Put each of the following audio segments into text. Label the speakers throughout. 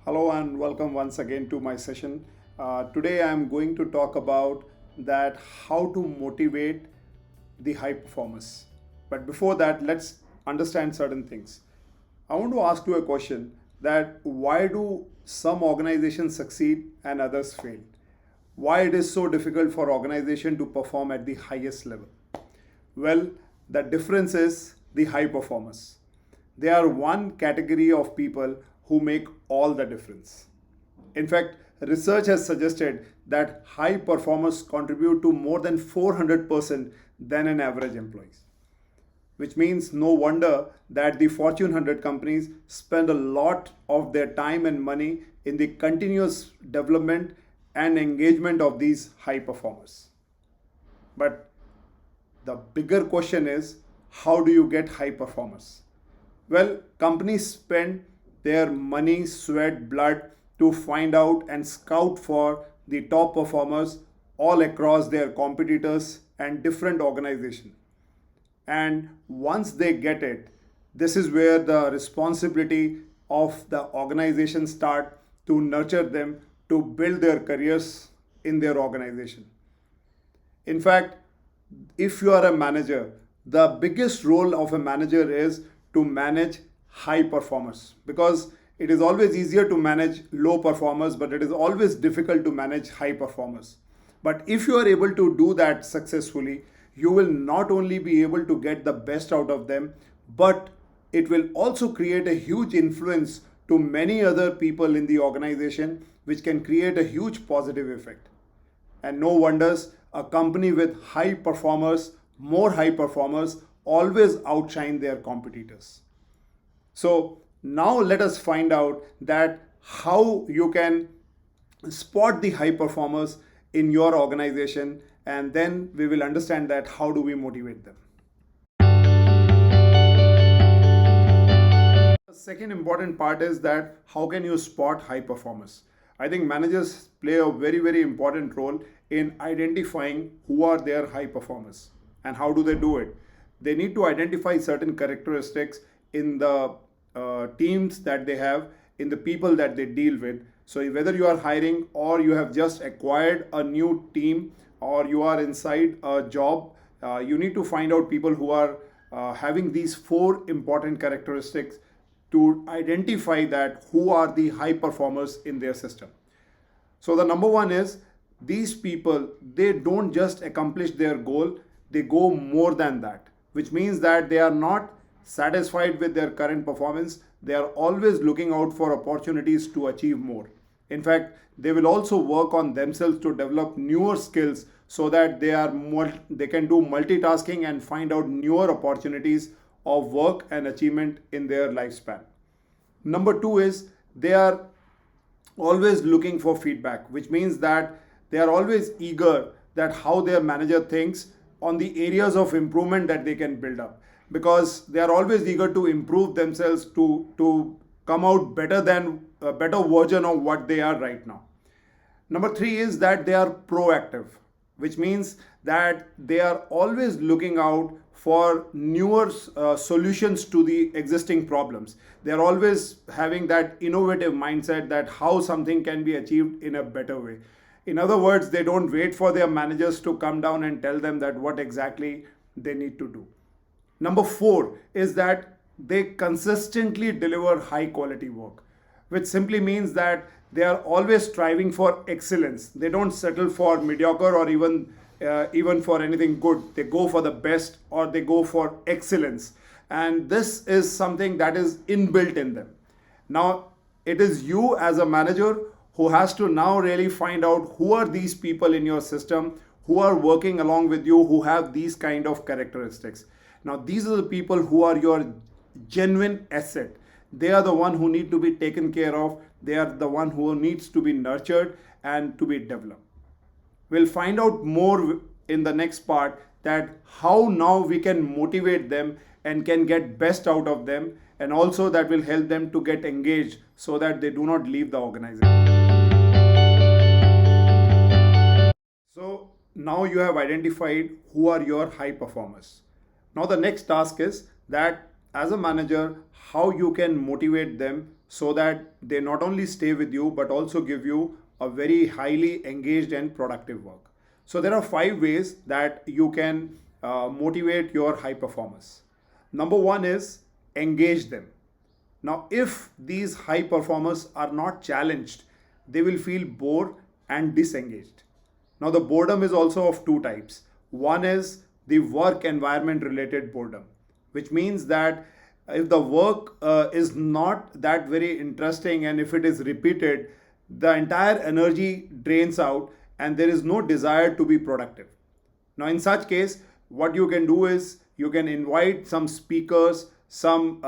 Speaker 1: Hello and welcome once again to my session. Today I am going to talk about that how to motivate the high performers. But before that, let's understand certain things. I want to ask you a question that why do some organizations succeed and others fail? Why it is so difficult for organization to perform at the highest level? Well, the difference is the high performers. They are one category of people who make all the difference. In fact, research has suggested that high performers contribute to more than 400% than an average employee, which means no wonder that the Fortune 100 companies spend a lot of their time and money in the continuous development and engagement of these high performers. But the bigger question is, how do you get high performers? Well, companies spend their money, sweat, blood to find out and scout for the top performers all across their competitors and different organizations. And once they get it, this is where the responsibility of the organization start to nurture them to build their careers in their organization. In fact, if you are a manager, the biggest role of a manager is to manage high performers, because it is always easier to manage low performers, but it is always difficult to manage high performers. But if you are able to do that successfully, you will not only be able to get the best out of them, but it will also create a huge influence to many other people in the organization, which can create a huge positive effect. And no wonders, a company with high performers, more high performers, always outshine their competitors. So now let us find out that how you can spot the high performers in your organization, and then we will understand that how do we motivate them. The second important part is that how can you spot high performers? I think managers play a very important role in identifying who are their high performers. And how do they do it? They need to identify certain characteristics in the teams that they have, in the people that they deal with. So whether you are hiring or you have just acquired a new team or you are inside a job, you need to find out people who are having these four important characteristics to identify that who are the high performers in their system. So the number one is, these people, they don't just accomplish their goal, they go more than that, which means that they are not satisfied with their current performance. They are always looking out for opportunities to achieve more. In fact, they will also work on themselves to develop newer skills so that they can do multitasking and find out newer opportunities of work and achievement in their lifespan. Number two is, they are always looking for feedback, which means that they are always eager that how their manager thinks on the areas of improvement that they can build up, because they are always eager to improve themselves to come out better than a better version of what they are right now. Number three is that they are proactive, which means that they are always looking out for newer solutions to the existing problems. They are always having that innovative mindset that how something can be achieved in a better way. In other words, they don't wait for their managers to come down and tell them that what exactly they need to do. Number four is that they consistently deliver high quality work, which simply means that they are always striving for excellence. They don't settle for mediocre or even for anything good. They go for the best, or they go for excellence. And this is something that is inbuilt in them. Now, it is you as a manager who has to now really find out who are these people in your system who are working along with you, who have these kind of characteristics. Now, these are the people who are your genuine asset. They are the one who need to be taken care of. They are the one who needs to be nurtured and to be developed. We'll find out more in the next part that how now we can motivate them and can get best out of them, and also that will help them to get engaged so that they do not leave the organization. So now you have identified who are your high performers. Now the next task is that as a manager, how you can motivate them so that they not only stay with you but also give you a very highly engaged and productive work. So there are 5 ways that you can motivate your high performers. Number one is engage them. Now, if these high performers are not challenged, they will feel bored and disengaged. Now, the boredom is also of two types. One is the work environment related boredom, which means that if the work is not that very interesting and if it is repeated, the entire energy drains out and there is no desire to be productive. Now, in such case, what you can do is you can invite some speakers, some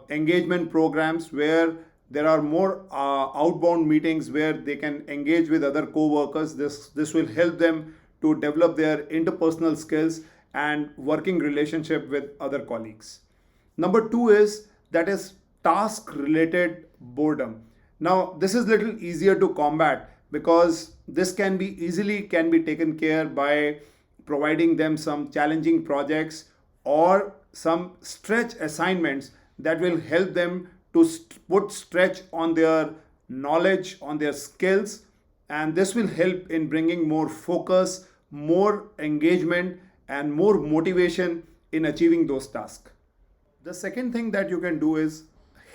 Speaker 1: engagement programs where there are more outbound meetings where they can engage with other co-workers. This will help them to develop their interpersonal skills and working relationship with other colleagues. Number two is that is task related boredom. Now this is little easier to combat because this can be taken care by providing them some challenging projects or some stretch assignments that will help them to put stretch on their knowledge, on their skills, and this will help in bringing more focus, more engagement, and more motivation in achieving those tasks. The second thing that you can do is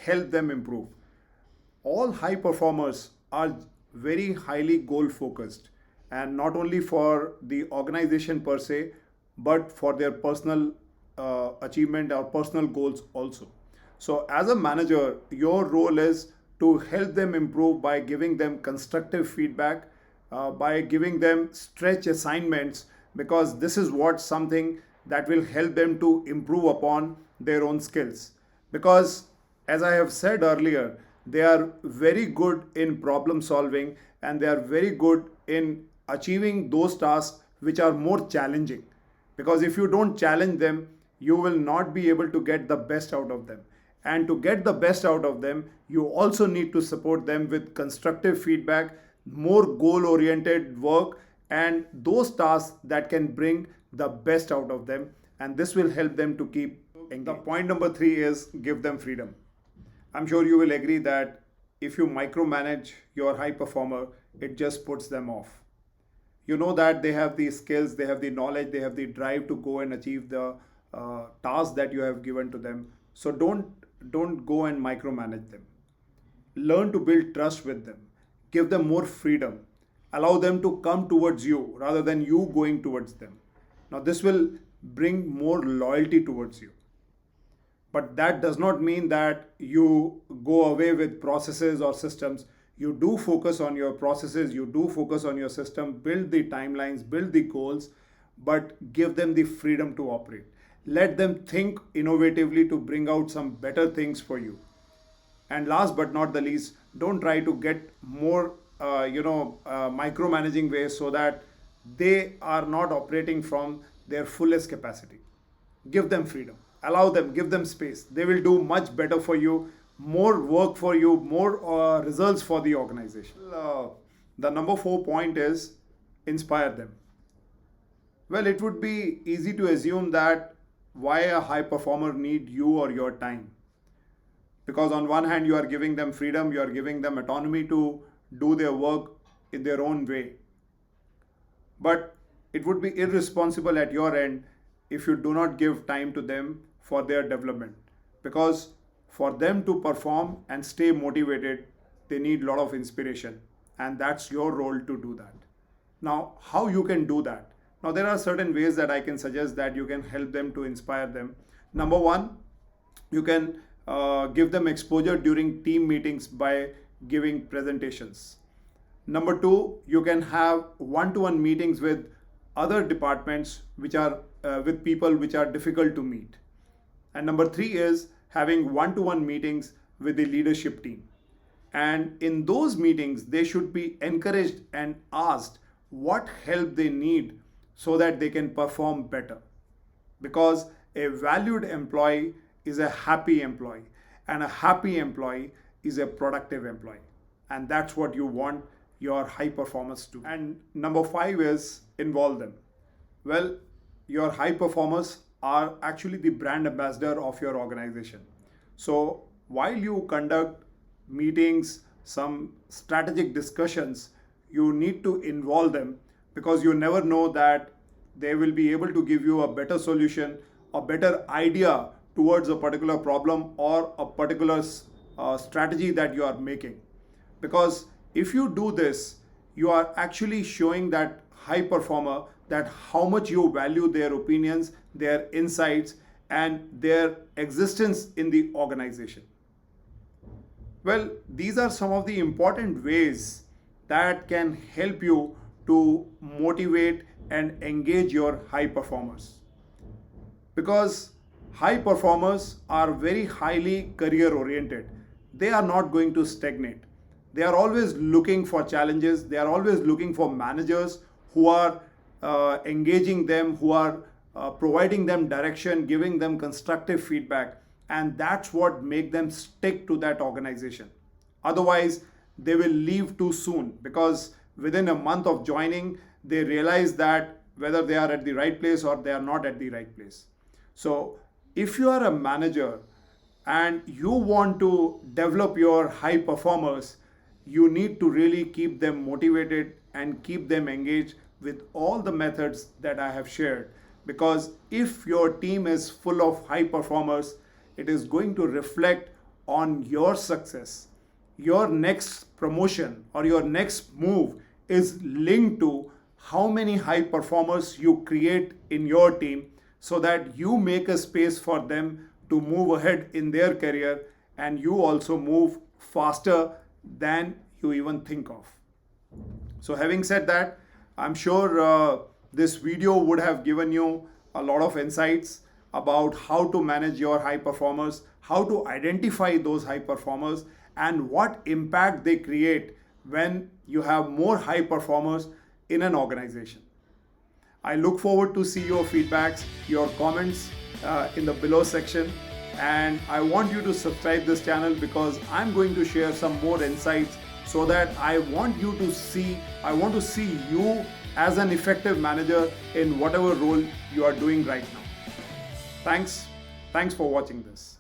Speaker 1: help them improve. All high performers are very highly goal focused, and not only for the organization per se but for their personal achievement or personal goals also. So as a manager, your role is to help them improve by giving them constructive feedback, by giving them stretch assignments, because this is what something that will help them to improve upon their own skills. Because as I have said earlier, they are very good in problem solving and they are very good in achieving those tasks which are more challenging. Because if you don't challenge them, you will not be able to get the best out of them. And to get the best out of them, you also need to support them with constructive feedback, more goal oriented work, and those tasks that can bring the best out of them. And this will help them to keep engaged. The point number 3 is give them freedom. I'm sure you will agree that if you micromanage your high performer, it just puts them off. You know that they have the skills, they have the knowledge, they have the drive to go and achieve the task that you have given to them. So don't go and micromanage them. Learn to build trust with them. Give them more freedom. Allow them to come towards you rather than you going towards them. Now this will bring more loyalty towards you. But that does not mean that you go away with processes or systems. You do focus on your processes, you do focus on your system, build the timelines, build the goals, but give them the freedom to operate. Let them think innovatively to bring out some better things for you. And last but not the least, don't try to get more micromanaging ways so that they are not operating from their fullest capacity. Give them freedom. Allow them, give them space. They will do much better for you, more work for you, more results for the organization. The number 4 point is inspire them. Well, it would be easy to assume that why a high performer need you or your time. Because on one hand, you are giving them freedom, you are giving them autonomy to do their work in their own way. But it would be irresponsible at your end if you do not give time to them for their development. Because for them to perform and stay motivated, they need a lot of inspiration. And that's your role to do that. Now, how you can do that? Now, there are certain ways that I can suggest that you can help them to inspire them. Number 1, you can give them exposure during team meetings by giving presentations. Number 2, you can have one-to-one meetings with other departments which are with people which are difficult to meet. And number 3 is having one-to-one meetings with the leadership team. And in those meetings, they should be encouraged and asked what help they need so that they can perform better. Because a valued employee is a happy employee, and a happy employee is a productive employee. And that's what you want your high performers to do. And number 5 is involve them. Well, your high performers are actually the brand ambassador of your organization. So while you conduct meetings, some strategic discussions, you need to involve them, because you never know that they will be able to give you a better solution, a better idea towards a particular problem or a particular strategy that you are making. Because if you do this, you are actually showing that high performer that how much you value their opinions, their insights, and their existence in the organization. Well, these are some of the important ways that can help you to motivate and engage your high performers. Because high performers are very highly career oriented. They are not going to stagnate. They are always looking for challenges. They are always looking for managers who are engaging them, who are providing them direction, giving them constructive feedback. And that's what make them stick to that organization. Otherwise, they will leave too soon, because within a month of joining, they realize that whether they are at the right place or they are not at the right place. So if you are a manager and you want to develop your high performers, you need to really keep them motivated and keep them engaged with all the methods that I have shared. Because if your team is full of high performers, it is going to reflect on your success. Your next promotion or your next move is linked to how many high performers you create in your team, so that you make a space for them to move ahead in their career, and you also move faster than you even think of. So having said that, I'm sure this video would have given you a lot of insights about how to manage your high performers, how to identify those high performers, and what impact they create when you have more high performers in an organization. I look forward to see your feedbacks, your comments in the below section, and I want you to subscribe this channel, because I'm going to share some more insights, so that I want to see you as an effective manager in whatever role you are doing right now. Thanks for watching this.